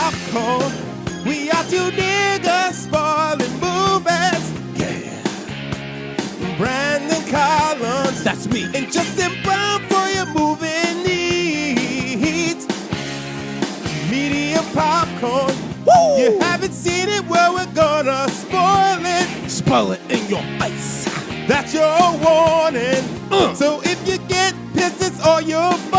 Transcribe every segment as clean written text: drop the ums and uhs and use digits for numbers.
popcorn. We are two niggas spoiling movies. Yeah. Brandon Collins, that's me, and Justin Brown for your movie needs. Media popcorn. Woo! You haven't seen it, well, we're gonna spoil it. Spoil it in your face. That's your warning. So if you get pissed, it's all your fault.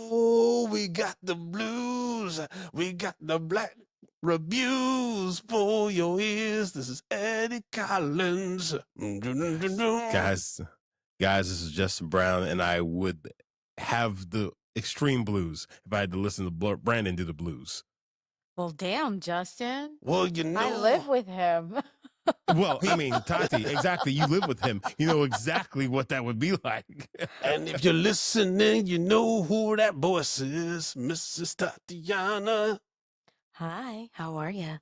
Oh, we got the blues. We got the black reviews for your ears. This is Eddie Collins. Guys, this is Justin Brown, and I would have the extreme blues if I had to listen to Brandon do the blues. Well, damn, Justin. Well, you know. I live with him. Well, I mean, Tati, exactly. You live with him. You know exactly what that would be like. And if you're listening, you know who that voice is, Mrs. Tatiana. Hi, how are you?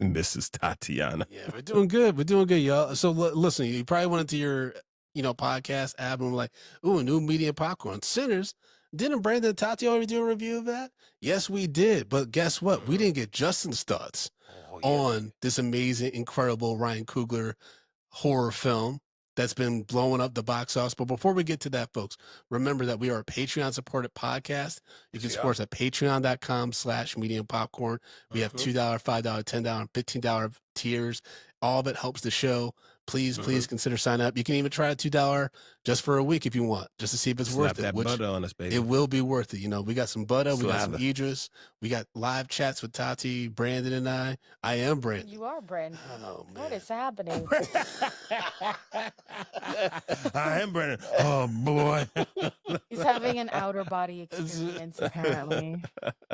Mrs. Tatiana. Yeah, we're doing good. We're doing good, y'all. So listen, you probably went into your, podcast app and were like, ooh, new media popcorn. Sinners. Didn't Brandon and Tati already do a review of that? Yes, we did. But guess what? We didn't get Justin's thoughts on this amazing, incredible Ryan Coogler horror film that's been blowing up the box office. But before we get to that, folks, remember that we are a Patreon supported podcast. You can support us at patreon.com/medium popcorn. We have $2, $5, $10, and $15 tiers. All of it helps the show. Please consider signing up. You can even try a $2 just for a week if you want, just to see if it's worth it. That butter on us, baby. It will be worth it. We got some butter, we got some Idris, we got live chats with Tati, Brandon, and I. I am Brandon. You are Brandon. Oh, man. What is happening? I am Brandon. Oh, boy. He's having an outer body experience, apparently.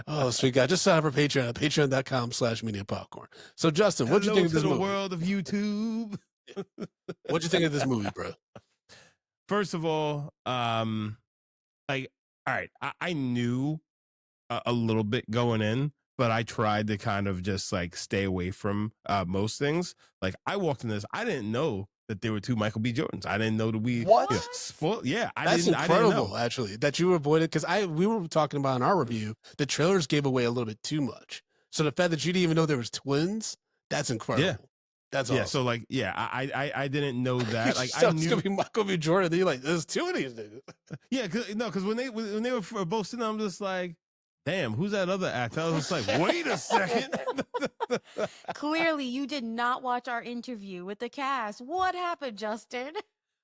Oh, sweet guy. Just sign up for Patreon at patreon.com/media popcorn. So, Justin, what'd you think of this movie? The world of YouTube. What'd you think of this movie, bro? First of all, all right, I knew a little bit going in, but I tried to kind of just like stay away from most things. Like I walked in this, I didn't know that there were two Michael B. Jordans. I didn't know that we what? That's incredible, actually, that you avoided, because we were talking about in our review, the trailers gave away a little bit too much. So the fact that you didn't even know there was twins, that's incredible. Yeah. That's awesome. So like, I didn't know that. Like, so I knew it's gonna be Michael B. Jordan. Then you're like, there's two of these niggas. Yeah, because when they were both sitting, I'm just like, damn, who's that other actor? I was just like, wait a second. Clearly, you did not watch our interview with the cast. What happened, Justin?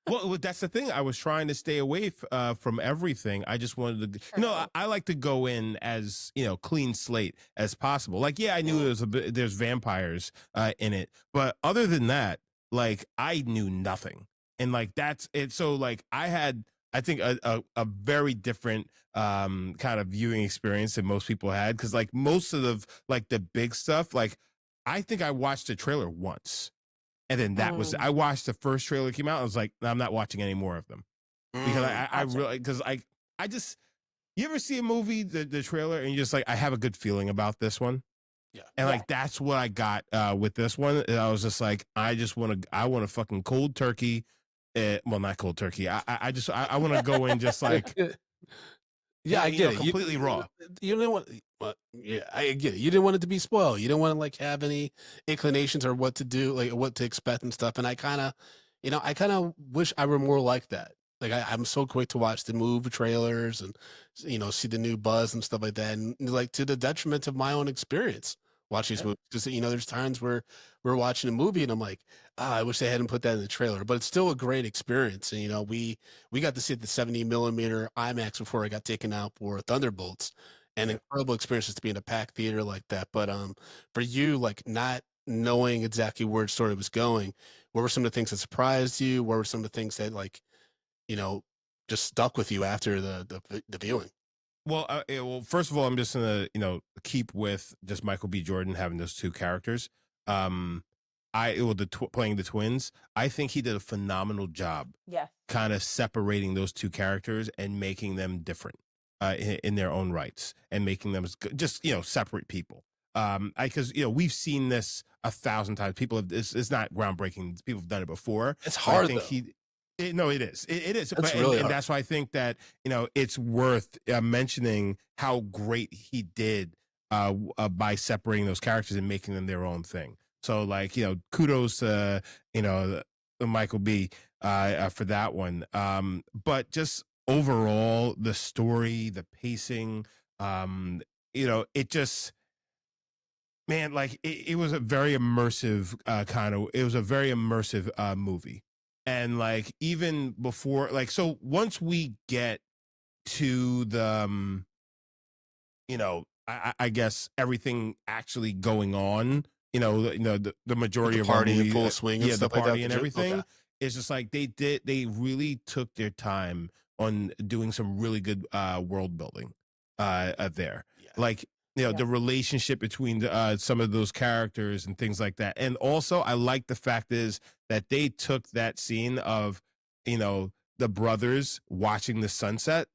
Well, that's the thing. I was trying to stay away from everything. I just wanted to, I like to go in as, clean slate as possible. Like, yeah, I knew there's vampires in it. But other than that, like, I knew nothing. And, like, that's it. So, like, I had, I think, a very different kind of viewing experience than most people had. Because, like, most of the big stuff, like, I think I watched the trailer once. And then that was, I watched the first trailer that came out. I was like, I'm not watching any more of them. Because I really, because I just, you ever see a movie, the trailer, and you're just like, I have a good feeling about this one. Yeah. And like, that's what I got with this one. And I was just like, I want a fucking cold turkey. Well, not cold turkey. I want to go in just like, yeah, I get it. Completely raw. You didn't want, yeah, I get it. You didn't want it to be spoiled. You didn't want to like have any inclinations or what to do, like what to expect and stuff. And I kind of wish I were more like that. Like I'm so quick to watch the movie trailers and see the new buzz and stuff like that, and like to the detriment of my own experience watching these movies. Because there's times where we're watching a movie and I'm like, I wish they hadn't put that in the trailer, but it's still a great experience. And we got to see the 70mm IMAX before I got taken out for Thunderbolts, and incredible experiences to be in a packed theater like that. But for you, like not knowing exactly where the story was going, what were some of the things that surprised you? What were some of the things that just stuck with you after the viewing? Well, first of all, I'm just gonna keep with just Michael B. Jordan having those two characters. Playing the twins. I think he did a phenomenal job. Yeah. Kind of separating those two characters and making them different in their own rights, and making them just separate people. Because we've seen this 1,000 times. People have it's not groundbreaking. People have done it before. It's hard. No, it is. It is. That's But, really and hard. that's why I think that, it's worth mentioning how great he did by separating those characters and making them their own thing. So, like, kudos to, Michael B. For that one. But just overall, the story, the pacing, it just, man, like it was a very immersive it was a very immersive movie. And like even before, like, so once we get to the I guess everything actually going on, the With majority the of our party in movie, full swing and the stuff like that. party and everything, Okay. it's just like they really took their time on doing some really good world building there. Yeah. Like, the relationship between some of those characters and things like that. And also, I like the fact is that they took that scene of, the brothers watching the sunset.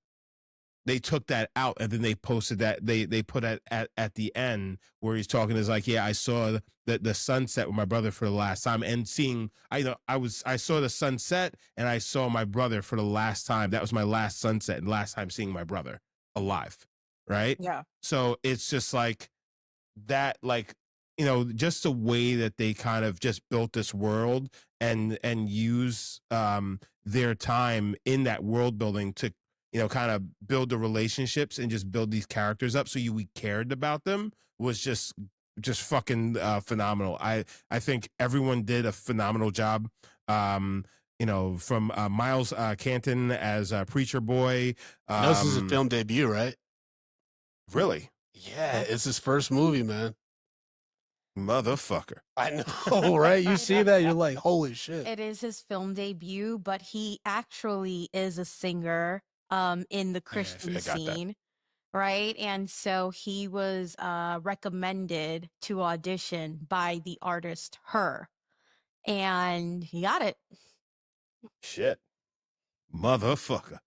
They took that out, and then they posted that they put it at the end where he's talking is like, yeah, I saw the sunset with my brother for the last time, and seeing, I saw the sunset and I saw my brother for the last time. That was my last sunset and last time seeing my brother alive, right? Yeah. So it's just like that, like, just the way that they kind of just built this world and use their time in that world building to, kind of build the relationships and just build these characters up so we cared about them was just fucking phenomenal. I think everyone did a phenomenal job. From Miles Canton as Preacher Boy. This is his film debut, right? Really? Yeah, it's his first movie, man. Motherfucker. I know, right? You see that, you're like, holy shit. It is his film debut, but he actually is a singer in the Christian I got that. scene, right? And so he was recommended to audition by the artist Her, and he got it. Shit. Motherfucker.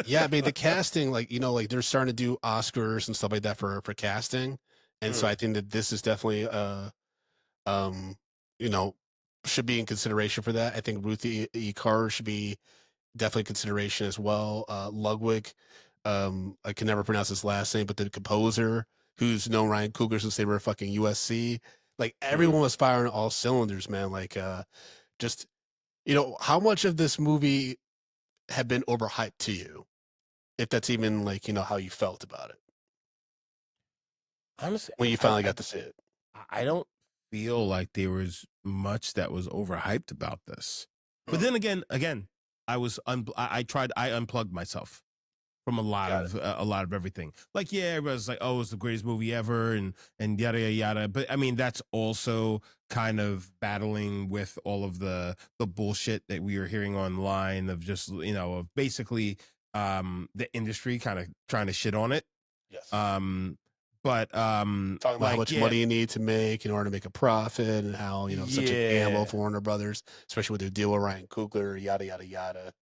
Yeah, I mean the casting, like, like they're starting to do Oscars and stuff like that for casting. And so I think that this is definitely you know, should be in consideration for that. I think Ruthie E. Carr should be definitely consideration as well. Ludwig, I can never pronounce his last name, but the composer who's known Ryan Coogler since they were fucking USC. Like everyone was firing all cylinders, man. Like just how much of this movie had been overhyped to you? If that's even like, how you felt about it. Honestly, When you finally got to see it. I don't feel like there was much that was overhyped about this. But then again, I unplugged myself from a lot of everything. Like, yeah, everybody's like, oh, it's the greatest movie ever, and yada yada yada. But I mean, that's also kind of battling with all of the bullshit that we were hearing online of just, of basically the industry kind of trying to shit on it. Yes. But talking about how much money you need to make in order to make a profit, and how such a gamble for Warner Brothers, especially with their deal with Ryan Coogler, yada yada yada.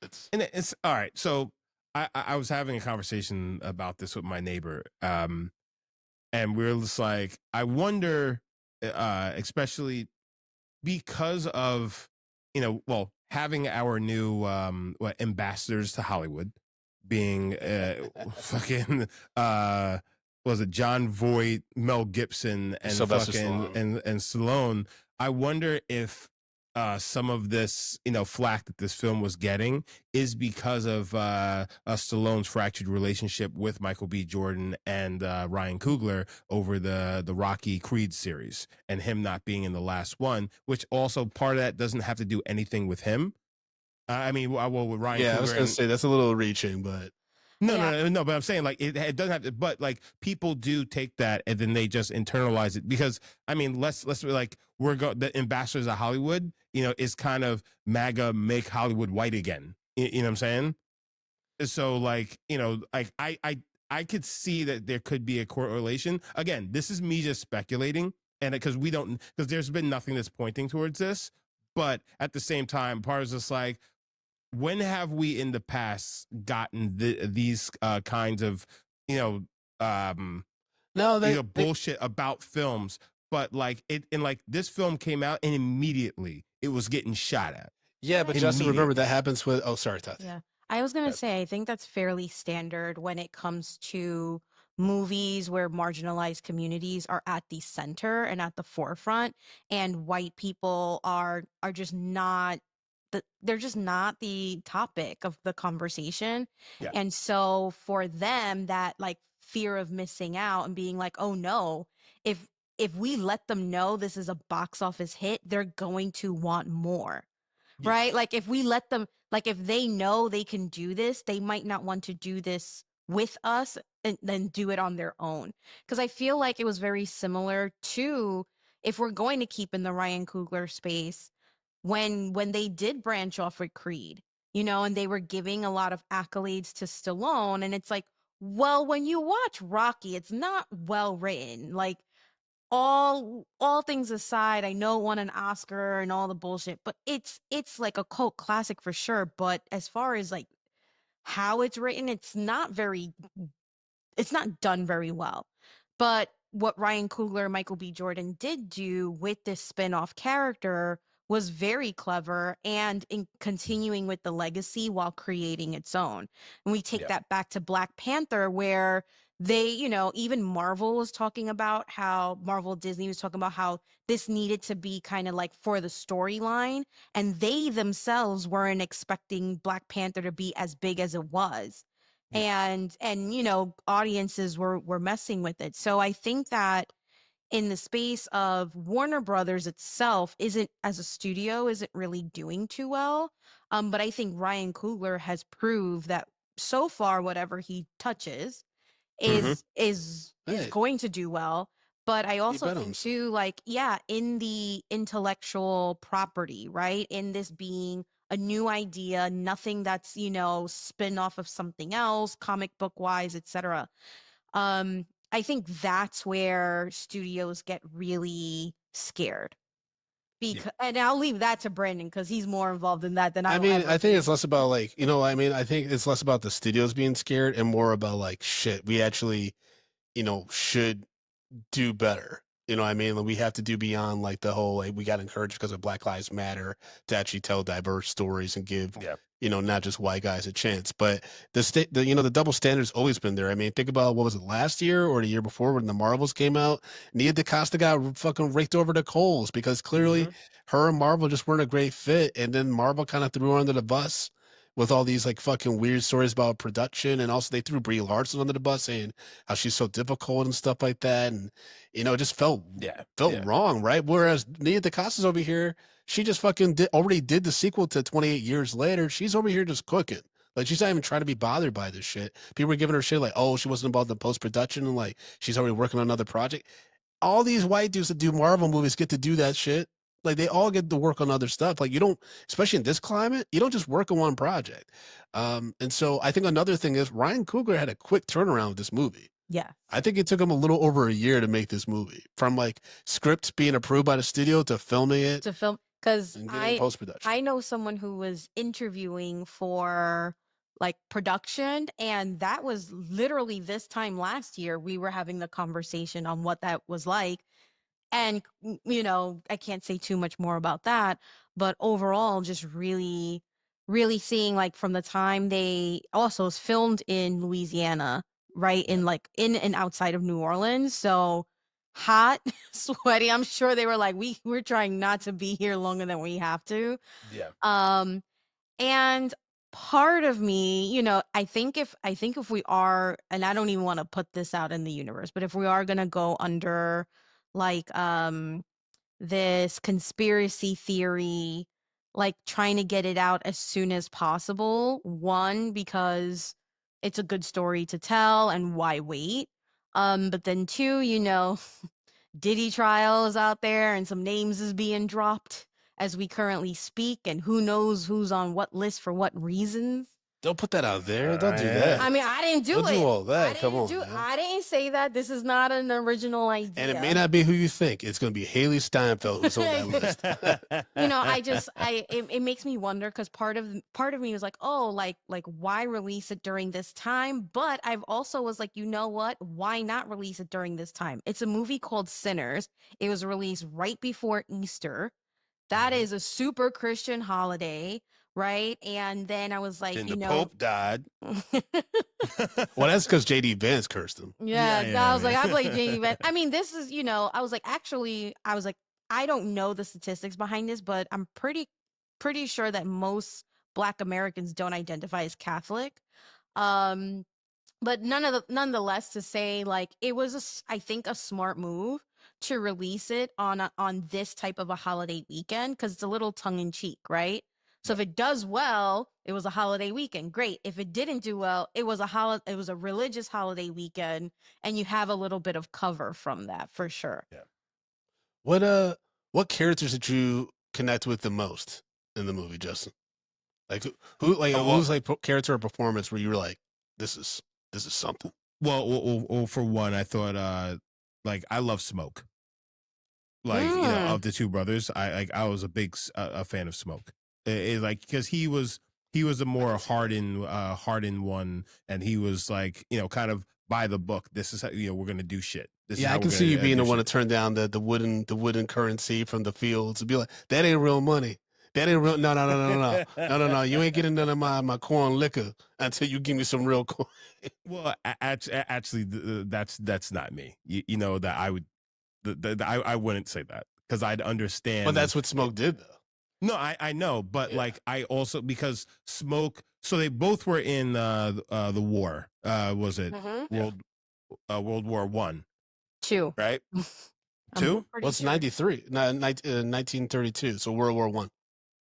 It's all right. So I was having a conversation about this with my neighbor, and we were just like, I wonder, especially because of having our new ambassadors to Hollywood being fucking was it John Voight, Mel Gibson, and Sylvester fucking Stallone. and Stallone. I wonder if some of this flack that this film was getting is because of Stallone's fractured relationship with Michael B. Jordan and Ryan Coogler over the Rocky Creed series, and him not being in the last one, which also part of that doesn't have to do anything with him. I mean, well, with Ryan Coogler, I was going to say that's a little reaching, but no, but I'm saying, like, it doesn't have to, but like people do take that and then they just internalize it, because I mean, let's be like, the ambassadors of Hollywood, is kind of MAGA, make Hollywood white again. You know what I'm saying? So like, like I could see that there could be a correlation. Again, this is me just speculating, and because there's been nothing that's pointing towards this, but at the same time, part is just like, when have we in the past gotten these kinds of bullshit about films? But like this film came out and immediately it was getting shot at. Yeah, but I- Justin, remember Immediately. that happens with. Oh, sorry, Tati. Yeah. I was going to Yep. say, I think that's fairly standard when it comes to movies where marginalized communities are at the center and at the forefront, and white people are just not they're just not the topic of the conversation. Yeah. And so for them, that like fear of missing out and being like, oh no, if we let them know this is a box office hit, they're going to want more, Yeah. right? Like if we let them, like if they know they can do this, they might not want to do this with us and then do it on their own. Because I feel like it was very similar to, if we're going to keep in the Ryan Coogler space, when they did branch off with Creed, you know, and they were giving a lot of accolades to Stallone, and it's like, well, when you watch Rocky, it's not well written. Like all things aside, I know it won an Oscar and all the bullshit, but it's like a cult classic for sure. But as far as like how it's written, it's not done very well. But what Ryan Coogler and Michael B. Jordan did do with this spin-off character was very clever and in continuing with the legacy while creating its own. And we take Yeah. that back to Black Panther, where they, you know, even Marvel was talking about how Marvel Disney was talking about how this needed to be kind of like for the storyline. And they themselves weren't expecting Black Panther to be as big as it was, Yeah. and you know, audiences were messing with it. So I think that in the space of Warner Brothers itself, isn't, as a studio, isn't really doing too well. But I think Ryan Coogler has proved that so far whatever he touches Mm-hmm. is Hey, going to do well. But I he also bet on think himself. too, like, yeah, in the intellectual property, right? In this being a new idea, nothing that's, you know, spin off of something else, comic book wise, etc. I think that's where studios get really scared. Yeah. Because, and I'll leave that to Brandon because he's more involved in that than I I'll mean, ever I think it's be. less about like, I mean, I think it's less about the studios being scared and more about like, shit, we actually, should do better. You know what I mean? Like, we have to do beyond like the whole, like, we got encouraged because of Black Lives Matter to actually tell diverse stories and give, Yeah. not just white guys a chance. But the double standard's always been there. I mean, think about, what was it, last year or the year before when the Marvels came out? Nia DaCosta got fucking raked over the coals because clearly Mm-hmm. her and Marvel just weren't a great fit. And then Marvel kind of threw her under the bus with all these like fucking weird stories about production. And also they threw Brie Larson under the bus saying how she's so difficult and stuff like that. And it just felt Yeah. felt Yeah. wrong, right? Whereas Nia DaCosta's over here, she just fucking already did the sequel to 28 Years Later. She's over here just cooking. Like, she's not even trying to be bothered by this shit. People were giving her shit like, oh, she wasn't involved in post production and like she's already working on another project. All these white dudes that do Marvel movies get to do that shit. Like, they all get to work on other stuff. Like, you don't, especially in this climate, you don't just work on one project. And so I think another thing is Ryan Coogler had a quick turnaround with this movie. Yes. I think it took him a little over a year to make this movie, from like script being approved by the studio to filming it To film, because and getting post production. I know someone who was interviewing for like production, and that was literally this time last year we were having the conversation on what that was like. And you know, I can't say too much more about that, but overall just really seeing, like, from the time they also was filmed in Louisiana, right, Yeah. in like in and outside of New Orleans, so hot, sweaty. I'm sure they were like, we're trying not to be here longer than we have to. Yeah. um and part of me, you know, I think if we are, and I don't even want to put this out in the universe, but if we are going to go under like this conspiracy theory, like trying to get it out as soon as possible, one, because it's a good story to tell and why wait? But then two, you know, Diddy trial is out there and some names is being dropped as we currently speak, and who knows who's on what list for what reasons. Don't put that out there. Don't do Yeah. I that. mean, I didn't do Don't do it. all that. Come on, man. I didn't say that. This is not an original And it may idea. not be who you think. It's going to be Haley Steinfeld who's on that list. You know, it makes me wonder, because part of me was like, oh, like why release it during this time? But I've also was like, you know what, why not release it during this time? It's a movie called Sinners. It was released right before Easter. That is a super Christian holiday, right? And then I was like, And you the know, Pope died. Well, that's because JD Vance cursed him. yeah, Yeah, I was like, I yeah. play Jamie Van. I mean, this is, I was like, actually, I was like, I don't know the statistics behind this, but I'm pretty sure that most Black Americans don't identify as Catholic. Um, but nonetheless, to say like it was I think a smart move to release it on this type of a holiday weekend because it's a little tongue in cheek, right? So if it does well, it was a holiday weekend, great. If it didn't do well, it was a religious holiday weekend, and you have a little bit of cover from that for sure. What characters did you connect with the most in the movie, Justin? Like Oh, who's like character or performance where you were like, this is something. well, for one, I thought like I love Smoke. Like of the two brothers, I was a big a fan of Smoke. Like because he was a more hardened one, and he was like kind of by the book. This is how we're gonna do shit. This is Yeah, how I can we're see you gonna being do the one to shit. turn down the wooden currency from the fields and be like, that ain't real money. That ain't real. No. You ain't getting none of my corn liquor until you give me some real corn. Well, actually, that's not me. You know that I would, I wouldn't say that because I'd understand. But that's what Smoke did, though. No, I know, but Yeah. like I also because Smoke. So they both were in the war. Was it World War One? Two. Right. I'm Two? pretty Well, it's sure. 93, 1932, so World War One.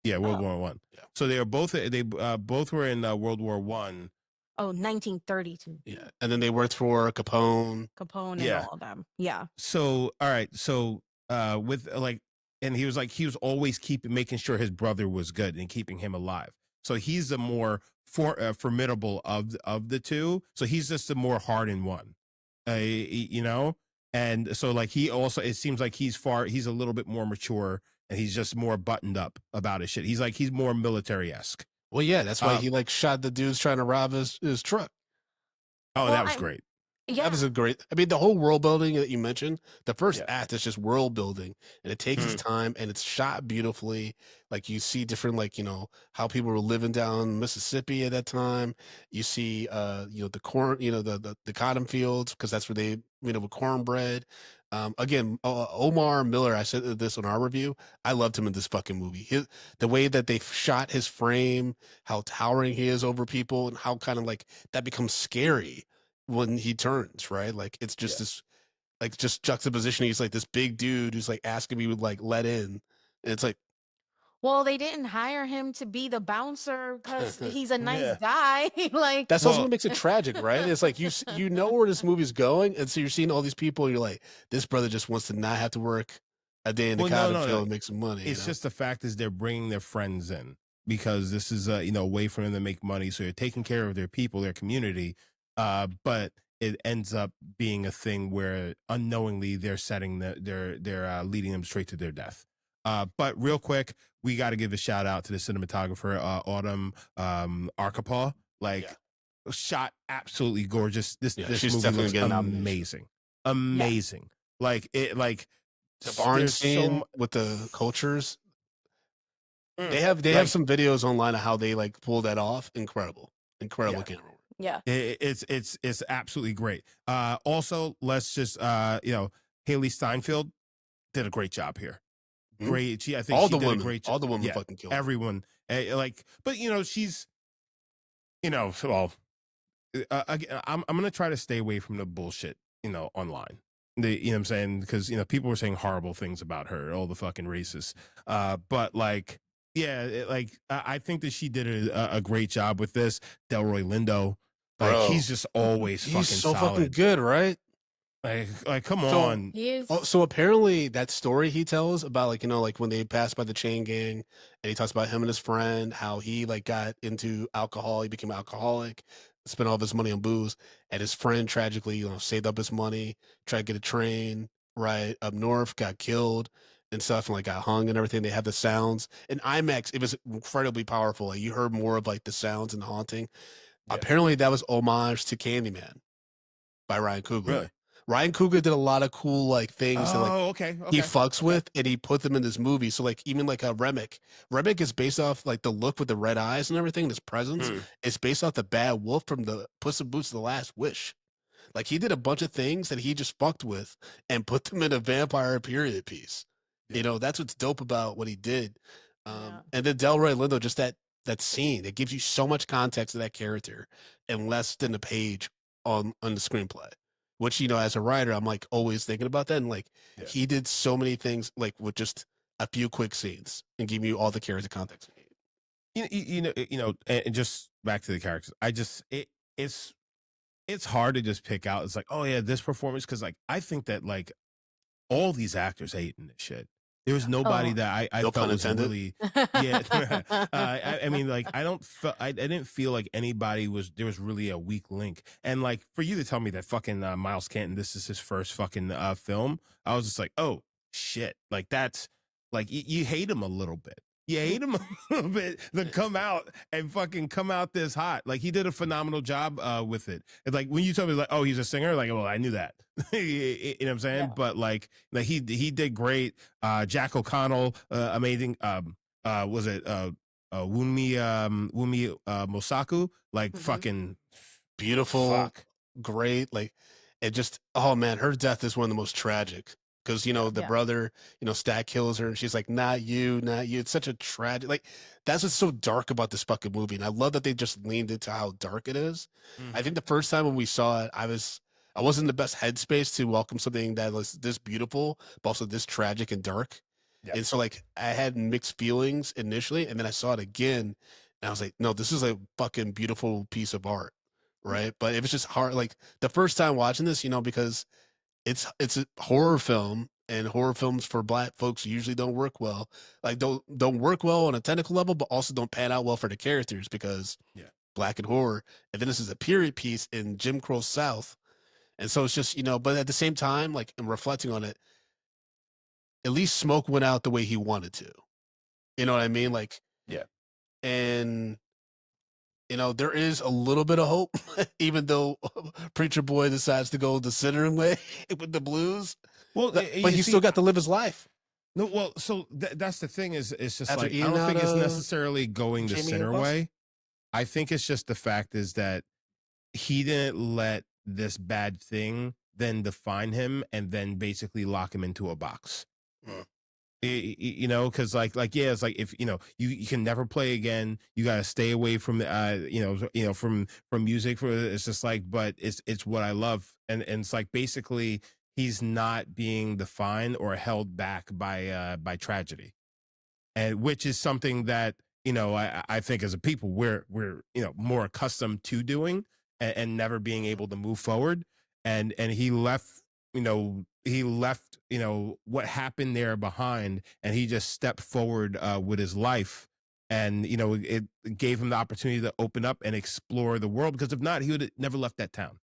Yeah, World Oh. War One. Yeah. So they both were in World War One. Oh, 1932. Yeah, and then they worked for Capone. Capone and Yeah. all of them. Yeah. So all right, so with like, and he was always making sure his brother was good and keeping him alive. So he's the more formidable of the two. So he's just the more hardened one, And so like he also, it seems like he's a little bit more mature, and he's just more buttoned up about his shit. He's more military-esque. Well, yeah, that's why he like shot the dudes trying to rob his truck. Oh, Well, that was great. Yeah. That was a great. I mean, the whole world building that you mentioned, the first Yeah. act is just world building, and it takes its time, and it's shot beautifully. Like you see different, like how people were living down Mississippi at that time. You see, the corn, the cotton fields because that's where they, with cornbread. Again, Omar Miller. I said this on our review. I loved him in this fucking movie. The way that they shot his frame, how towering he is over people, and how kind of like that becomes scary when he turns, right? Like it's just this like just juxtaposition. He's like this big dude who's like asking me to like let in. And it's like, Well, they didn't hire him to be the bouncer because he's a nice Yeah. guy. Like that's also Well- what makes it tragic, right? It's like you know where this movie's going, and so you're seeing all these people, and you're like, this brother just wants to not have to work a day in the Well, no, cotton no, field no. and make some money. It's just the fact is they're bringing their friends in because this is a way for them to make money. So they're taking care of their people, their community. But it ends up being a thing where unknowingly they're setting they're leading them straight to their death. But real quick, we got to give a shout out to the cinematographer, Autumn Arkapaw. Like, shot absolutely gorgeous. This she's movie definitely looks getting nomination. amazing. Like it, like the barn there's scene with the cultures. They like, have some videos online of how they like pull that off. Incredible Yeah. camera work. yeah. It's absolutely great. Also, let's just Haley Steinfeld did a great job here. Mhm. Great. I think All she the did women, a great job. all the women fucking killed it. Everyone, but she's, well, again, I'm gonna try to stay away from the bullshit, online. You know what I'm saying? Because people were saying horrible things about her, all the fucking racists. But like, yeah, I think that she did a great job with this. Delroy Lindo, like Bro. he's just always He's fucking so solid. fucking good, right? Like come So- on. He is. Oh, so apparently that story he tells about like when they passed by the chain gang, and he talks about him and his friend, how he like got into alcohol, he became an alcoholic, spent all of his money on booze, and his friend tragically, saved up his money, tried to get a train right up north, got killed and stuff, and like got hung and everything. They have the sounds in IMAX. It was incredibly powerful. Like, you heard more of like the sounds and the haunting. Yeah. Apparently that was homage to Candyman by Ryan Coogler. Really? Ryan Coogler did a lot of cool like things that like Oh, okay, he okay, fucks okay. with, and he put them in this movie. So like even like a Remick is based off like the look with the red eyes and everything. His presence Hmm. is based off the bad wolf from the Puss in Boots: The Last Wish. Like he did a bunch of things that he just fucked with and put them in a vampire period piece. Yeah. That's what's dope about what he did. Yeah. And then Delroy Lindo, just that scene, it gives you so much context to that character in less than a page on the screenplay. Which as a writer, I'm like always thinking about that. And like Yeah. he did so many things like with just a few quick scenes and give you all the character context. And just back to the characters. It's it's hard to just pick out. It's like, oh yeah, this performance, because like I think that like all these actors ate in this shit. There was nobody Oh. that I No felt pun was intended. really, yeah. I mean, like I didn't feel like anybody was there was really a weak link. And like for you to tell me that fucking Miles Canton, this is his first fucking film, I was just like, oh shit, like that's like you hate him a little bit. You hate him a little bit to come out this hot. Like he did a phenomenal job with it. And like when you told me like, oh, he's a singer, like, well, I knew that. You know what I'm saying? Yeah. But like he did great. Jack O'Connell, amazing. Was it Wunmi Mosaku? Like Mhm. fucking Beautiful, fuck. great. Like it just, oh man, her death is one of the most tragic because Yeah. the Yeah. brother, Stat kills her, and she's like, not you, not you. It's such a tragic. Like that's what's so dark about this fucking movie, and I love that they just leaned into how dark it is. I Mhm. think the first time when we saw it, I wasn't in the best headspace to welcome something that was this beautiful, but also this tragic and dark. Yeah. And so like I had mixed feelings initially, and then I saw it again, and I was like, no, this is a fucking beautiful piece of art, right? But it was just hard. Like the first time watching this, because it's a horror film, and horror films for Black folks usually don't work well. Like don't work well on a technical level, but also don't pan out well for the characters because Yeah. Black and horror. And then this is a period piece in Jim Crow South, and so it's just but at the same time, like I'm reflecting on it, at least Smoke went out the way he wanted to. You know what I mean? Like, Yeah. and there is a little bit of hope, even though Preacher Boy decides to go the centering way with the blues. Well, But you he still see, got to live his life no, well, so that's the thing is, it's just after like I eating don't out think it's necessarily going the Jamie and center Gus. way. I think it's just the fact is that he didn't let this bad thing then define him and then basically lock him into a box. Mm. Because like yeah, it's like if you can never play again. You got to stay away from from music. It's just like, but it's what I love, and it's like basically he's not being defined or held back by tragedy, and which is something that I think as a people we're more accustomed to doing, and never being able to move forward, and he left what happened there behind, and he just stepped forward with his life, and it gave him the opportunity to open up and explore the world, because if not, he would have never left that town.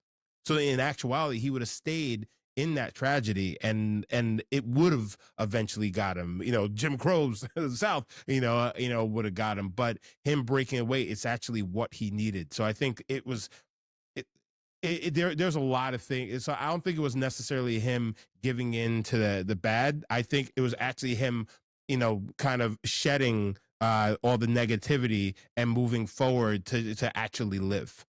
So in actuality, he would have stayed in that tragedy, and it would have eventually got him. Jim Crow's South, would have got him, but him breaking away, it's actually what he needed. So I think it was there's a lot of things. So I don't think it was necessarily him giving in to the bad. I think it was actually him, kind of shedding all the negativity and moving forward to actually live.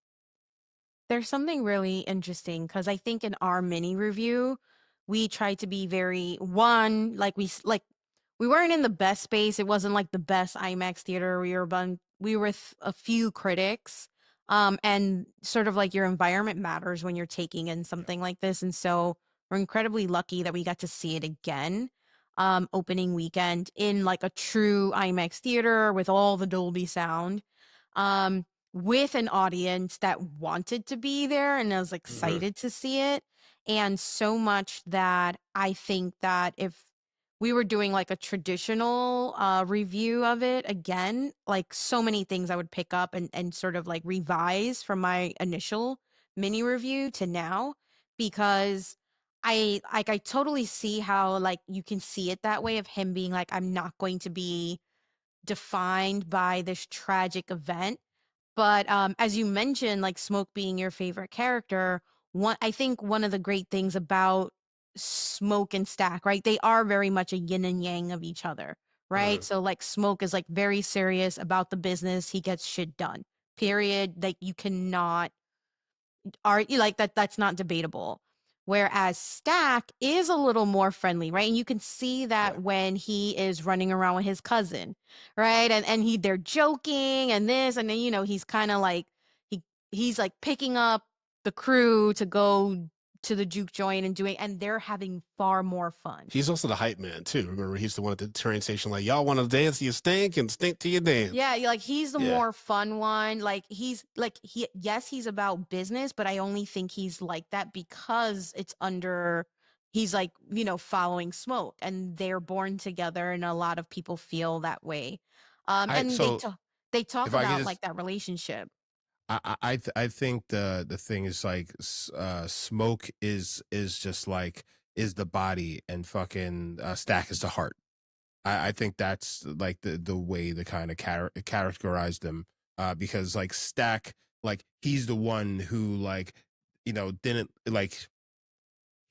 There's something really interesting because I think in our mini review, we tried to be very one like we weren't in the best space. It wasn't like the best IMAX theater. We were with a few critics, and sort of like your environment matters when you're taking in something like this, and so we're incredibly lucky that we got to see it again, opening weekend in like a true IMAX theater with all the Dolby sound. Um, with an audience that wanted to be there and was excited to see it. And so much that I think that if we were doing like a traditional review of it again, like so many things I would pick up and sort of like revise from my initial mini review to now, because I totally see how like you can see it that way of him being like, I'm not going to be defined by this tragic event. But as you mentioned, like Smoke being your favorite character, I think one of the great things about Smoke and Stack, right? They are very much a yin and yang of each other, right? So like Smoke is like very serious about the business. He gets shit done. Period. Like you cannot argue like that. That's not debatable. Whereas Stack is a little more friendly, right? And you can see that Yeah. when he is running around with his cousin, right? And they're joking and this, and then he's kind of like he's like picking up the crew to go to the juke joint and doing, and they're having far more fun. He's also the hype man too. Remember, he's the one at the train station, like, y'all want to dance, you stink, and stink to your dance. Yeah, like he's the Yeah. more fun one. Like he's yes, he's about business, but I only think he's like that because it's under he's like, following Smoke and they're born together and a lot of people feel that way. And So they talk if I could about just, like that relationship. I think the thing is like Smoke is just like is the body and fucking Stack is the heart. I think that's like the way to kind of characterize them, because like Stack, like he's the one who like didn't like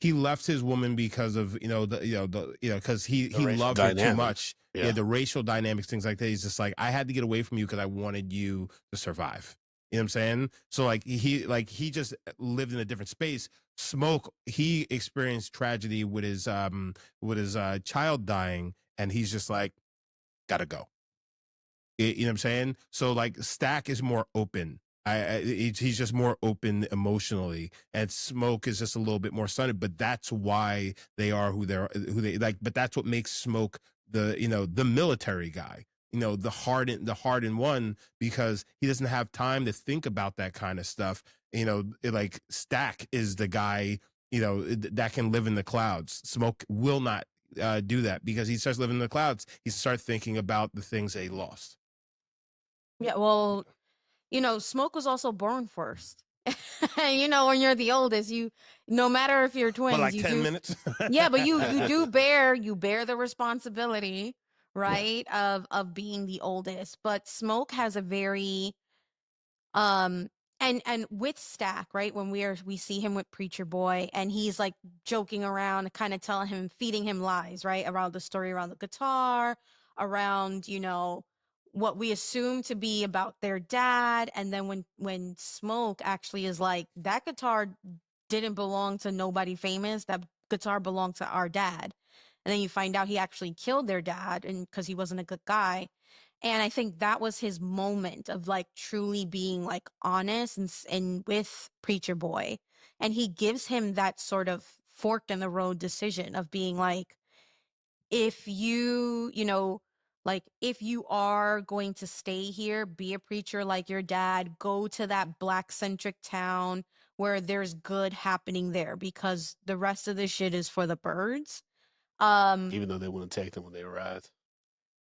he left his woman because of because he racial loved her too dynamics. much. Yeah. The racial dynamics, things like that. He's just like, I had to get away from you because I wanted you to survive. You know what I'm saying? So like he just lived in a different space. Smoke, he experienced tragedy with his child dying, and he's just like, gotta go. You know what I'm saying? So like Stack is more open. He's just more open emotionally, and Smoke is just a little bit more stunted. But that's why they are who they like. But that's what makes Smoke the military guy. The hardened one, because he doesn't have time to think about that kind of stuff. Like Stack is the guy that can live in the clouds. Smoke will not do that, because he starts living in the clouds. He starts thinking about the things that he lost. Yeah, well, Smoke was also born first. When you're the oldest, no matter if you're But twins, like you 10 do. minutes. Yeah, but you bear the responsibility, Yeah. right, of being the oldest. But Smoke has a very um and with Stack, right, when we see him with Preacher Boy and he's like joking around, kind of telling him, feeding him lies, right, around the story around the guitar, around what we assume to be about their dad. And then when Smoke actually is like, that guitar didn't belong to nobody famous, that guitar belonged to our dad. And then you find out he actually killed their dad, and because he wasn't a good guy. And I think that was his moment of like truly being like honest and with Preacher Boy. And he gives him that sort of fork in the road decision of being like, if if you are going to stay here, be a preacher like your dad, go to that black centric town where there's good happening there, because the rest of the shit is for the birds. Even though they wouldn't take them when they arrived.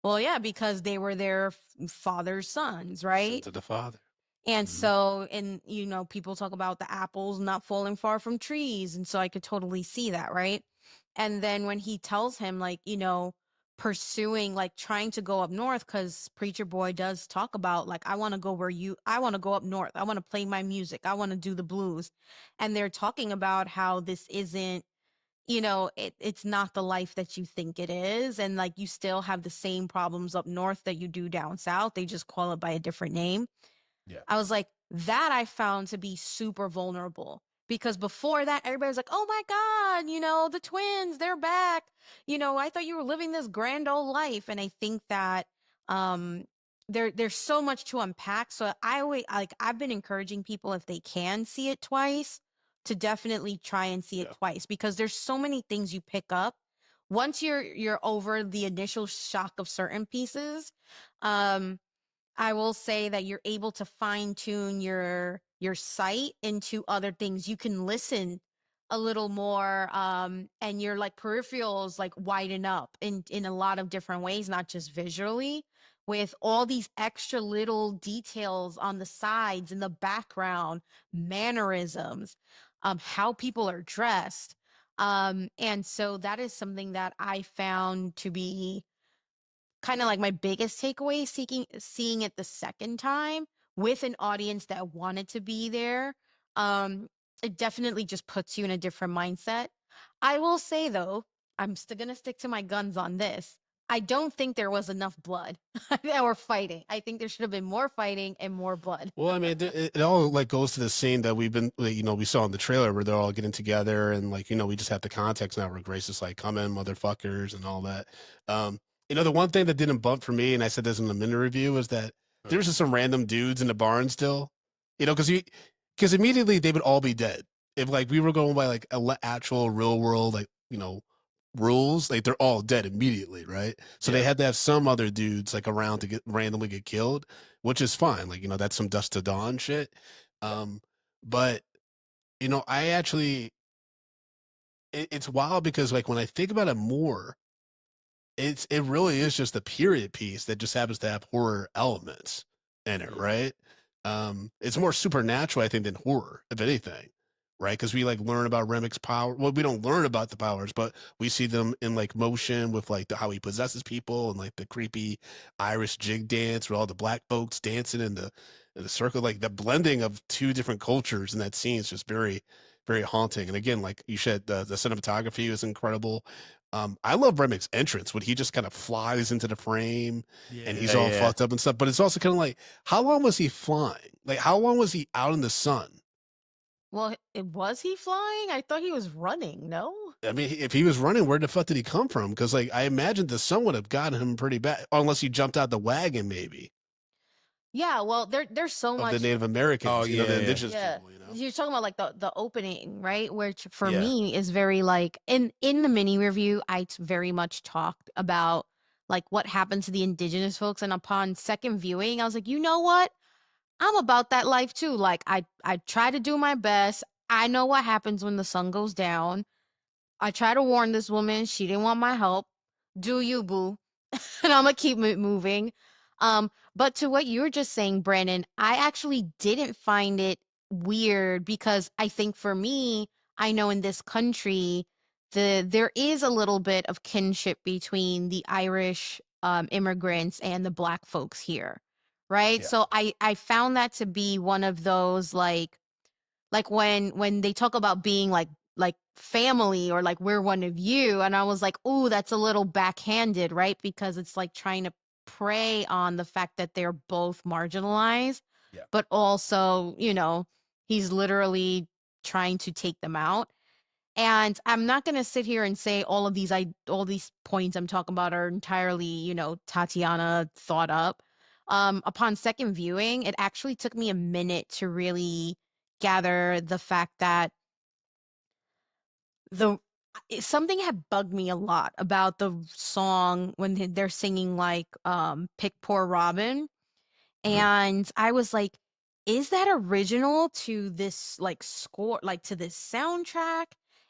Well, yeah, because they were their father's sons, right? Sent to the father. And Mhm. so, and people talk about the apples not falling far from trees. And so I could totally see that, right? And then when he tells him, like, pursuing, like trying to go up north, because Preacher Boy does talk about, like, I want to go up north. I want to play my music. I want to do the blues. And they're talking about how this isn't, it's not the life that you think it is. And like, you still have the same problems up north that you do down south. They just call it by a different name. Yeah. I was like, that I found to be super vulnerable, because before that, everybody was like, oh my God, the twins, they're back. I thought you were living this grand old life. And I think that um there's so much to unpack. So I always like, I've been encouraging people, if they can see it twice, to definitely try and see it Yeah. twice, because there's so many things you pick up once you're over the initial shock of certain pieces. um I will say that you're able to fine tune your sight into other things. You can listen a little more, and your like peripherals like widen up in a lot of different ways, not just visually, with all these extra little details on the sides, in the background, mannerisms, how people are dressed. And so that is something that I found to be kind of like my biggest takeaway, seeing it the second time with an audience that wanted to be there. it definitely just puts you in a different mindset. I will say though, I'm still gonna stick to my guns on this. I don't think there was enough blood or fighting. I think there should have been more fighting and more blood. Well, I mean, it all like goes to the scene that we've been, like, we saw in the trailer where they're all getting together, and like, we just have the context now where Grace is like, "Come in, motherfuckers," and all that. Um, the one thing that didn't bump for me, and I said this in the minute review, was that there's just some random dudes in the barn still, because immediately they would all be dead if like we were going by like actual real world like rules. Like they're all dead immediately, right? So they Yeah. had to have some other dudes like around to get randomly get killed, which is fine. Like, that's some Dust to Dawn shit. But I actually it's wild because like when I think about it more, it really is just a period piece that just happens to have horror elements in it, right? It's more supernatural, I think, than horror, if anything, right? Because we like learn about Remic's power. Well, we don't learn about the powers, but we see them in like motion with like how he possesses people and like the creepy Irish jig dance with all the black folks dancing in the circle. Like the blending of two different cultures in that scene is just very, very haunting. And again, like you said, the cinematography is incredible. I love Remic's entrance when he just kind of flies into the frame and he's Yeah, all yeah. fucked up and stuff. But it's also kind of like, how long was he flying? Like, how long was he out in the sun? Well, was he flying? I thought he was running. No. I mean, if he was running, where the fuck did he come from? Because like I imagine the sun would have gotten him pretty bad, unless he jumped out the wagon, maybe Yeah. Well, there's so of the much. Native Oh, Americans, the yeah, yeah. indigenous Yeah, people. you're talking about like the opening, right? Which for Yeah. me is very like in the mini review, very much talked about like what happened to the indigenous folks, and upon second viewing, I was like, you know what? I'm about that life too. Like I try to do my best. I know what happens when the sun goes down. I try to warn this woman. She didn't want my help. Do you, boo? And I'm gonna keep it moving. But to what you were just saying, Brandon, I actually didn't find it weird because I think for me, I know in this country, there is a little bit of kinship between the Irish immigrants and the black folks here, right? Yeah. So I found that to be one of those like when they talk about being like family or like we're one of you, and I was like, "Ooh, that's a little backhanded," right? Because it's like trying to prey on the fact that they're both marginalized, Yeah. but also, he's literally trying to take them out. And I'm not going to sit here and say all these points I'm talking about are entirely, Tatiana thought up. Upon second viewing, it actually took me a minute to really gather the fact that the something had bugged me a lot about the song when they're singing like Pick Poor Robin, Mhm. and I was like, is that original to this like score, like to this soundtrack?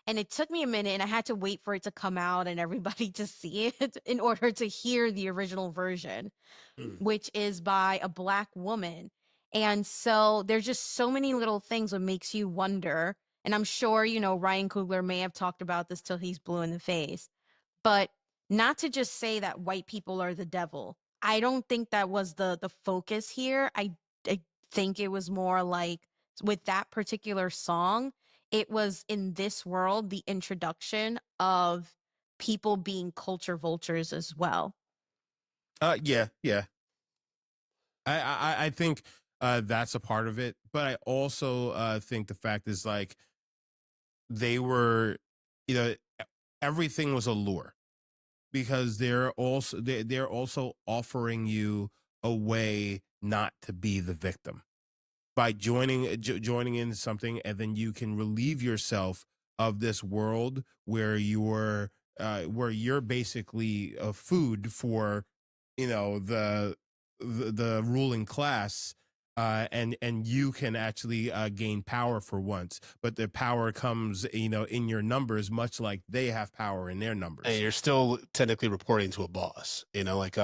And it took me a minute and I had to wait for it to come out and everybody to see it in order to hear the original version, Mm. which is by a black woman. And so there's just so many little things that makes you wonder. And I'm sure, Ryan Coogler may have talked about this till he's blue in the face, but not to just say that white people are the devil. I don't think that was the focus here. I think it was more like with that particular song, it was in this world the introduction of people being culture vultures as well. Yeah, yeah. I think that's a part of it, but I also think the fact is like they were, you know, everything was a lure because they're also offering you a way not to be the victim by joining in something, and then you can relieve yourself of this world where you're basically food for the ruling class, and you can actually gain power for once, but the power comes in your numbers, much like they have power in their And numbers. you're still technically reporting to a boss. Like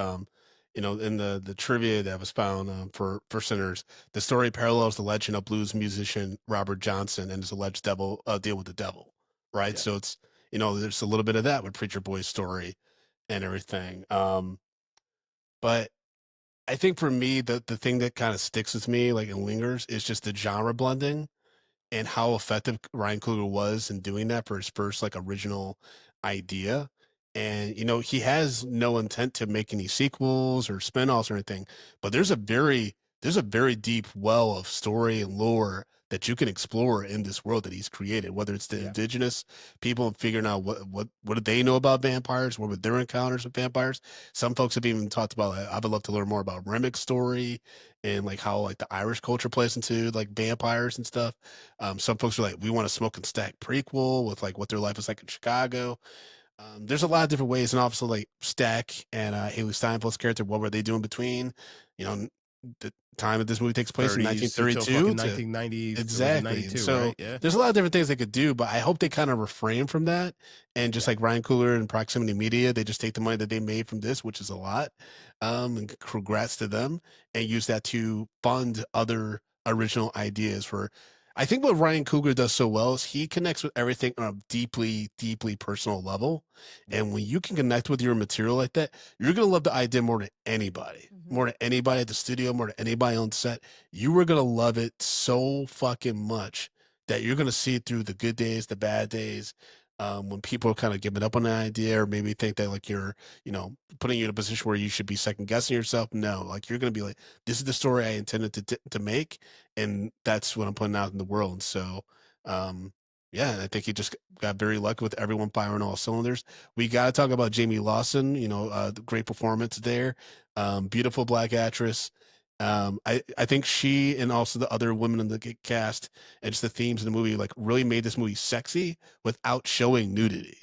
in the trivia that was found for Sinners, the story parallels the legend of blues musician Robert Johnson and his alleged devil deal with the devil, right? Yeah. So it's there's a little bit of that with Preacher Boy's story and everything. But I think for me, the thing that kind of sticks with me, like and lingers, is just the genre blending and how effective Ryan Coogler was in doing that for his first like original idea. And he has no intent to make any sequels or spin-offs or anything, but there's a very deep well of story and lore that you can explore in this world that he's created, whether it's the Yeah. indigenous people figuring out what do they know about vampires, what were their encounters with vampires. Some folks have even talked about, I would love to learn more about Remic's story and like how like the Irish culture plays into like vampires and stuff. Some folks are like, we want a Smoke and Stack prequel with like what their life is like in Chicago. There's a lot of different ways, and obviously like Stack and Haley Steinfeld's character, what were they doing between, you know, the time that this movie takes place in 30s until 1932 fucking to 1990, was it exactly. And 92, so right? Yeah. there's a lot of different things they could do, but I hope they kind of refrain from that. And just Yeah. like Ryan Coogler and Proximity Media, they just take the money that they made from this, which is a lot. And congrats to them, and use that to fund other original ideas for. I think what Ryan Coogler does so well is he connects with everything on a deeply, deeply personal level. And when you can connect with your material like that, you're gonna love the idea more than anybody, more than anybody at the studio, more than anybody on set. You are gonna love it so fucking much that you're gonna see it through the good days, the bad days. When people are kind of giving up on the idea, or maybe think that like you're, putting you in a position where you should be second guessing yourself. No, like you're gonna be like, this is the story I intended to make, and that's what I'm putting out in the world. So, yeah, I think he just got very lucky with everyone firing all cylinders. We got to talk about Jamie Lawson. The great performance there. Beautiful black actress. I think she and also the other women in the cast and just the themes in the movie like really made this movie sexy without showing nudity.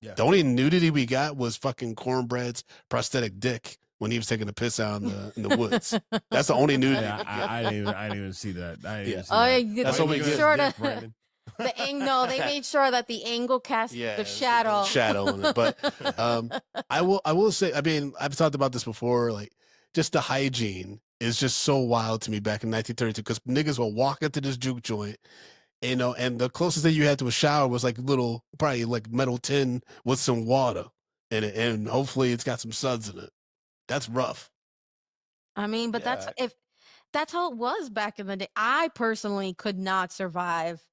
Yeah. The only nudity we got was fucking Cornbread's prosthetic dick when he was taking a piss out in the woods. That's the only nudity. Yeah, we get. I didn't even see that. I didn't Yeah. even see Oh, that. yeah, That's they what we made get. sure Dick, to Brandon. the angle. They made sure that the angle cast Yeah, the it's a shadow. shadow on it. But I will say, I mean, I've talked about this before, like just the hygiene is just so wild to me back in 1932 because niggas will walk into this juke joint, and the closest thing you had to a shower was like little, probably like metal tin with some water in it, and hopefully it's got some suds in it. That's rough. I mean, but Yeah. if that's how it was back in the day. I personally could not survive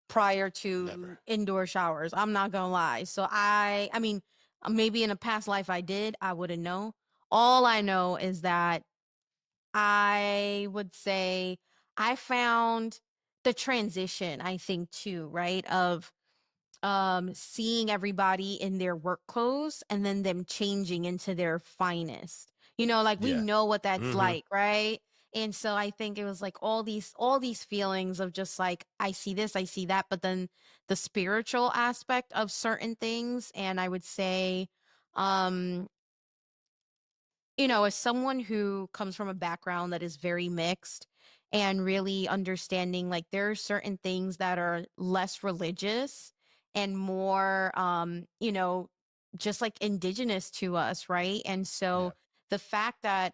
prior to Never. indoor showers. I'm not gonna lie. So I mean, maybe in a past life I did. I wouldn't know. All I know is that I would say I found the transition, I think too, right? Of seeing everybody in their work clothes and then them changing into their finest. Like we Yeah. know what that's Mhm. like, right? And so I think it was like all these feelings of just like I see this, I see that, but then the spiritual aspect of certain things. And I would say um as someone who comes from a background that is very mixed and really understanding, like there are certain things that are less religious and more, just like indigenous to us, right? And Yeah. so the fact that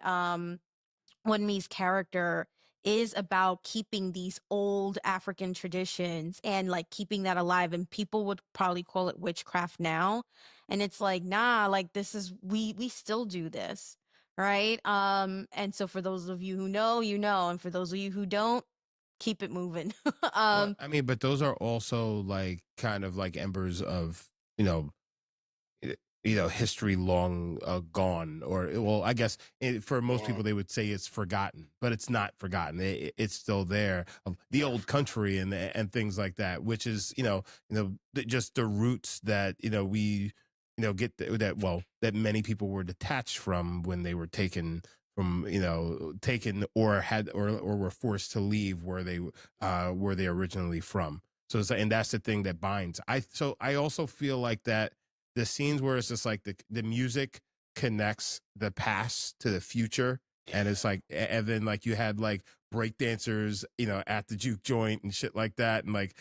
one Me's character is about keeping these old African traditions and like keeping that alive. And people would probably call it witchcraft now. And it's like, nah, like this is we still do this. Right. And so for those of you who know, and for those of you who don't, keep it moving. Well, I mean, but those are also like kind of like embers of, you know, eh, history long gone, or well, I guess for most people they would say it's forgotten, but it's not forgotten. It's still there, of the old country and things like that, which is just the roots that we get that well that many people were detached from when they were taken from taken or had or were forced to leave where they originally from. So and that's the thing that binds. I also feel like that the scenes where it's just like the music connects the past to the future, and it's like and then like you had like break dancers at the juke joint and shit like that, and like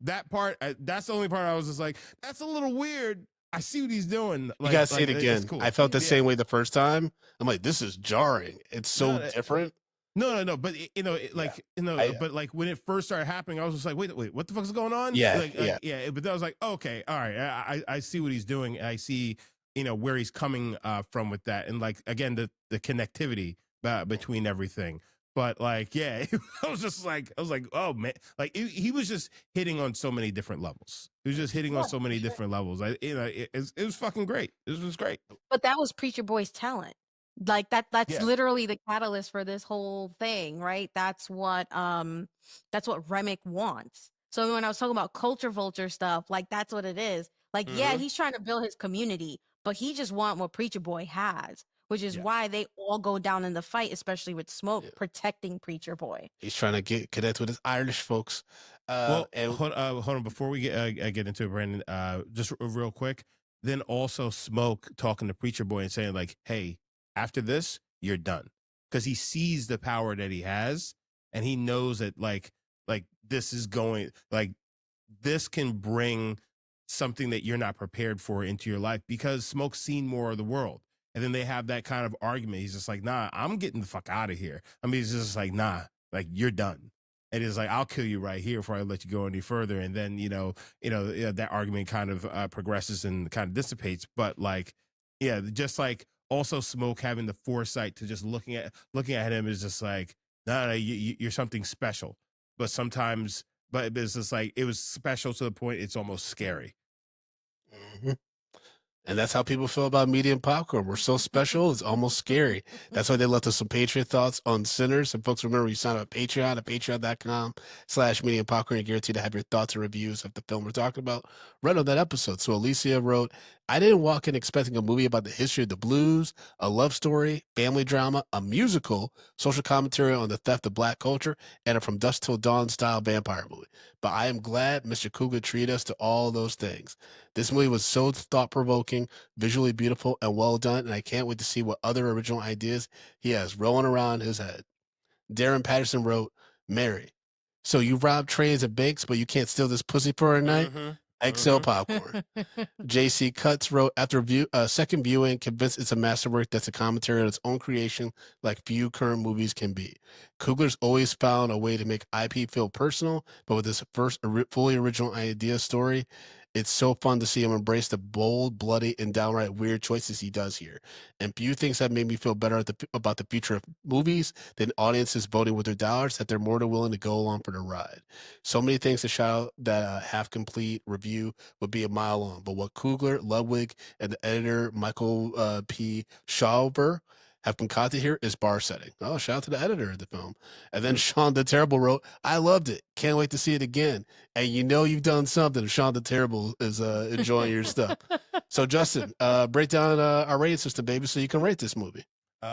that part, that's the only part I was just like, that's a little weird. I see what he's doing. You gotta see Like it it's again. cool. I felt the Yeah. same way the first time. I'm like, this is jarring. It's so No, different. no. But Yeah. but like when it first started happening, I was just like, wait, what the fuck is going on? Yeah, Like yeah. But then I was like, okay, all right, I see what he's doing. And I see where he's coming from with that, and like again the connectivity between everything. But like, yeah, I was like, oh man, like he was just hitting on so many different levels. He was just hitting on so many different levels. It was fucking great. This was great. But that was Preacher Boy's talent. Like that's Yeah. literally the catalyst for this whole thing, right? That's what Remick wants. So when I was talking about culture vulture stuff, like that's what it is. Like, yeah, Mhm. he's trying to build his community, but he just want what Preacher Boy has, which is Yeah. why they all go down in the fight, especially with Smoke Yeah. protecting Preacher Boy. He's trying to connect with his Irish folks. Well, And hold on. Before we get into it, Brandon, just real quick. Then also Smoke talking to Preacher Boy and saying like, "Hey, after this, you're done," because he sees the power that he has, and he knows that like this is going like this can bring something that you're not prepared for into your life because Smoke's seen more of the world. And then they have that kind of argument. He's just like, nah, I'm getting the fuck out of here. I mean, he's just like, nah, like you're done. And it's like, I'll kill you right here before I let you go any further. And then, that argument kind of progresses and kind of dissipates. But like, yeah, just like also Smoke having the foresight to just looking at him is just like, nah, you're something special. But sometimes but it's just like it was special to the point it's almost scary. Mhm. And that's how people feel about media and popcorn. We're so special, it's almost scary. That's why they left us some Patreon thoughts on Sinners. And folks, remember, you sign up at Patreon at patreon.com/media and popcorn. You're guaranteed to have your thoughts and reviews of the film we're talking about right on that episode. So Alicia wrote, I didn't walk in expecting a movie about the history of the blues, a love story, family drama, a musical, social commentary on the theft of black culture, and a From Dusk Till Dawn style vampire movie. But I am glad Mr. Coogler treated us to all those things. This movie was so thought-provoking, visually beautiful, and well done, and I can't wait to see what other original ideas he has rolling around his head. Darren Patterson wrote, Mary, so you rob trains and banks, but you can't steal this pussy for a night? XL popcorn. JC Cuts wrote, after second viewing, convinced it's a masterwork that's a commentary on its own creation like few current movies can be. Coogler's always found a way to make IP feel personal, but with this first fully original idea story, it's so fun to see him embrace the bold, bloody, and downright weird choices he does here. And few things have made me feel better about the future of movies than audiences voting with their dollars that they're more than willing to go along for the ride. So many things to shout out that half-complete review would be a mile long, but what Coogler, Ludwig, and the editor Michael P. Schauber have concocted here is bar setting. Oh, shout out to the editor of the film. And then Sean the Terrible wrote, I loved it. Can't wait to see it again. And you know you've done something if Sean the Terrible is enjoying your stuff. So, Justin, break down our rating system, baby, so you can rate this movie.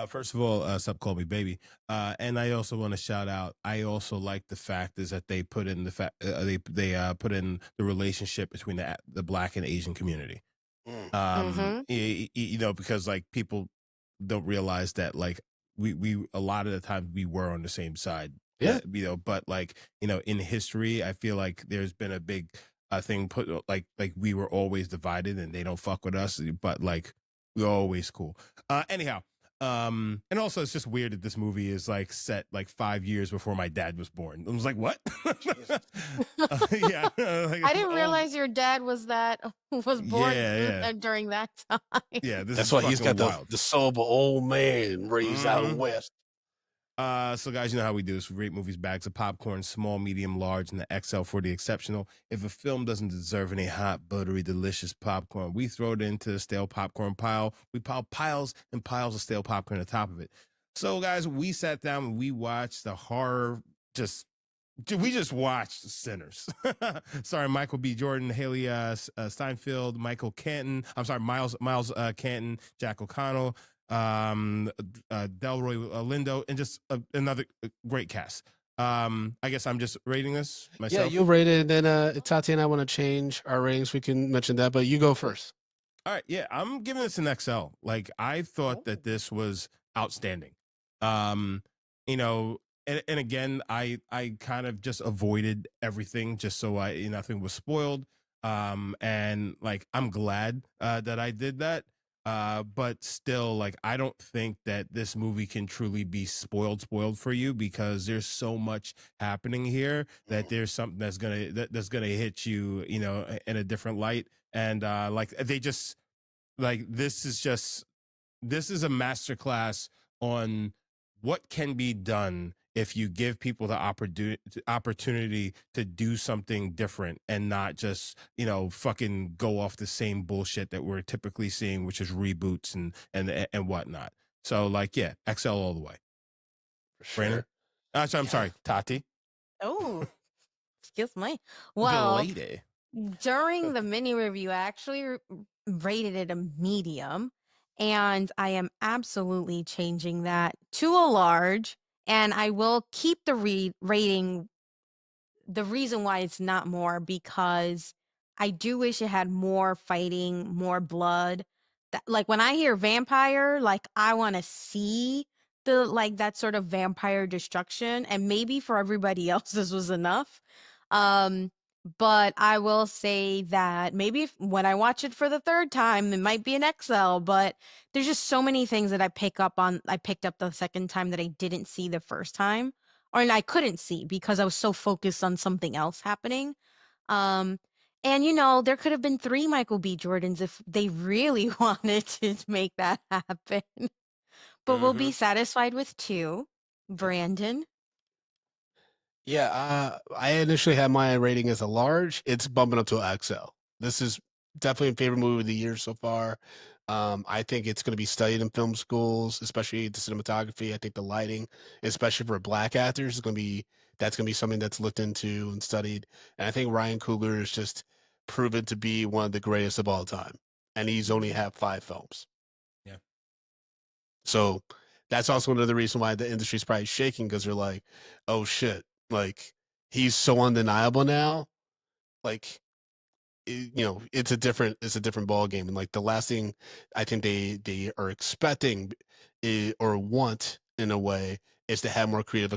First of all, stop calling me baby. And I also want to shout out. I also like the fact is that they put in the fact they put in the relationship between the black and Asian community. Because like people don't realize that like we a lot of the time we were on the same side. Yeah. But like in history, I feel like there's been a big thing put like we were always divided and they don't fuck with us, but like we're always cool. Anyhow. And also it's just weird that this movie is like set like 5 years before my dad was born. I was like, what? Yeah. Like, I didn't realize your dad was born during that time. Yeah, that's why he's got the soul of an old man raised out west. So guys, you know how we do this. We rate movies bags of popcorn, small, medium, large, and the XL for the exceptional. If a film doesn't deserve any hot, buttery, delicious popcorn, we throw it into the stale popcorn pile. We pile piles and piles of stale popcorn on top of it. So guys, we sat down and we watched the horror. We just watched Sinners. Sorry, Michael B. Jordan, Haley Steinfeld, Michael Canton. I'm sorry, Miles Canton, Jack O'Connell. Delroy Lindo, and just another great cast. I guess I'm just rating this myself. Yeah, you rate it, and then Tati and I want to change our ratings. We can mention that, but you go first. All right, yeah, I'm giving this an XL. Like I thought that this was outstanding. And again, I kind of just avoided everything just so nothing was spoiled. And like I'm glad that I did that. But still, like, I don't think that this movie can truly be spoiled for you because there's so much happening here that there's something that's gonna hit you, in a different light. And like they just like this is a masterclass on what can be done if you give people the opportunity to do something different and not just, fucking go off the same bullshit that we're typically seeing, which is reboots and whatnot. So like, yeah, XL all the way. For Brandon? sure. I'm sorry, Tati. Oh, excuse me. The Well, lady. during the mini review, I actually rated it a medium, and I am absolutely changing that to a large, and I will keep the rating. The reason why it's not more, because I do wish it had more fighting, more blood. Like when I hear vampire, like I want to see that sort of vampire destruction, and maybe for everybody else this was enough. Um but I will say that maybe when I watch it for the third time, it might be an XL, but there's just so many things that I picked up the second time that I didn't see the first time, or I couldn't see because I was so focused on something else happening. Um, and there could have been 3 Michael B. Jordans if they really wanted to make that happen. But we'll be satisfied with 2. Brandon. Yeah, I initially had my rating as a large. It's bumping up to an XL. This is definitely a favorite movie of the year so far. I think it's going to be studied in film schools, especially the cinematography. I think the lighting, especially for black actors, is going to be something that's looked into and studied. And I think Ryan Coogler is just proven to be one of the greatest of all time. And he's only had 5 films. Yeah. So that's also another reason why the industry's probably shaking, because they're like, oh shit, like he's so undeniable now. Like it's a different ball game. And like the last thing I think they are expecting or want in a way is to have more creators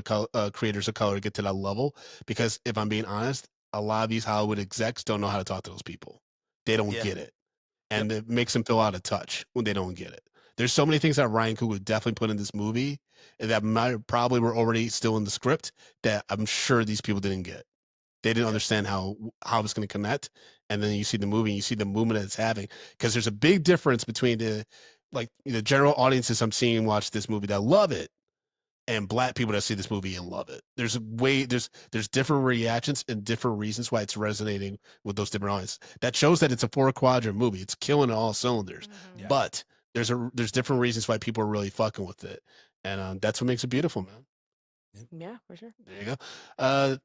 of color get to that level. Because if I'm being honest, a lot of these Hollywood execs don't know how to talk to those people. They don't get it, and it makes them feel out of touch when they don't get it. There's so many things that Ryan Coogler definitely put in this movie that probably were already still in the script that I'm sure these people didn't get. They didn't understand how it's going to connect, and then you see the movie and you see the movement that it's having, because there's a big difference between the general audiences I'm seeing watch this movie that love it and black people that see this movie and love it. There's different reactions and different reasons why it's resonating with those different audiences. That shows that it's a 4-quadrant movie. It's killing all cylinders. Mhm. But there's different reasons why people are really fucking with it, and that's what makes it beautiful, man. Yeah, for sure. There you go.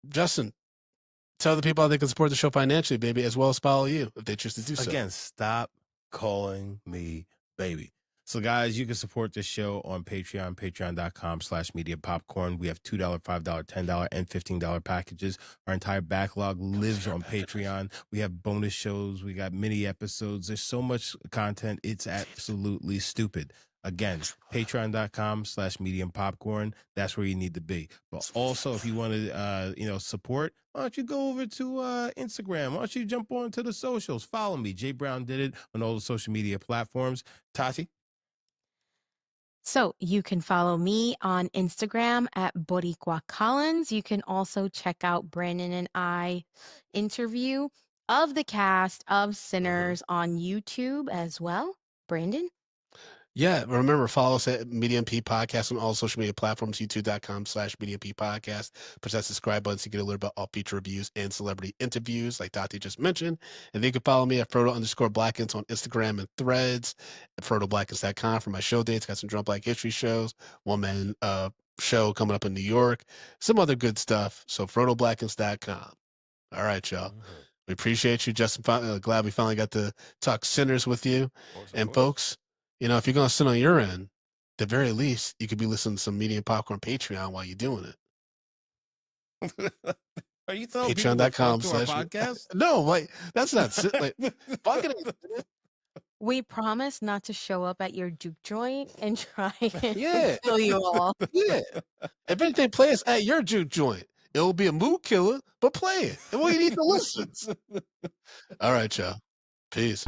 Justin, tell the people how they can support the show financially, baby, as well as follow you if they choose to do so. Again, stop calling me baby. So, guys, you can support this show on Patreon, patreon.com/media popcorn. We have $2, $5, $10, and $15 packages. Our entire backlog lives on Patreon. We have bonus shows. We got mini episodes. There's so much content. It's absolutely stupid. Again, patreon.com/medium popcorn. That's where you need to be. But also, if you want to, support, why don't you go over to Instagram? Why don't you jump on to the socials? Follow me. Jay Brown did it on all the social media platforms. Tati? So you can follow me on Instagram at Boricua Collins. You can also check out Brandon and I interview of the cast of Sinners on YouTube as well. Brandon? Yeah, remember, follow us at Media MP Podcast on all social media platforms, youtube.com/Media MP Podcast. Press that subscribe button to get alerted about all feature reviews and celebrity interviews, like Tati just mentioned. And then you can follow me at Frodo_Blackens on Instagram and Threads, at FrodoBlackens.com for my show dates. Got some Drunk Black History shows, one-man show coming up in New York, some other good stuff. So FrodoBlackens.com. All right, y'all. We appreciate you, Justin. Glad we finally got to talk Sinners with you. And folks, if you're going to sit on your end, at the very least, you could be listening to some Media Popcorn Patreon while you're doing it. Are you telling people to fuck to our podcast? No, like, that's not like, fucking We promise not to show up at your juke joint and try and Yeah. kill you all. Yeah. If anything, play us at your juke joint. It will be a mood killer, but play it. And we need to listen. All right, y'all. Peace.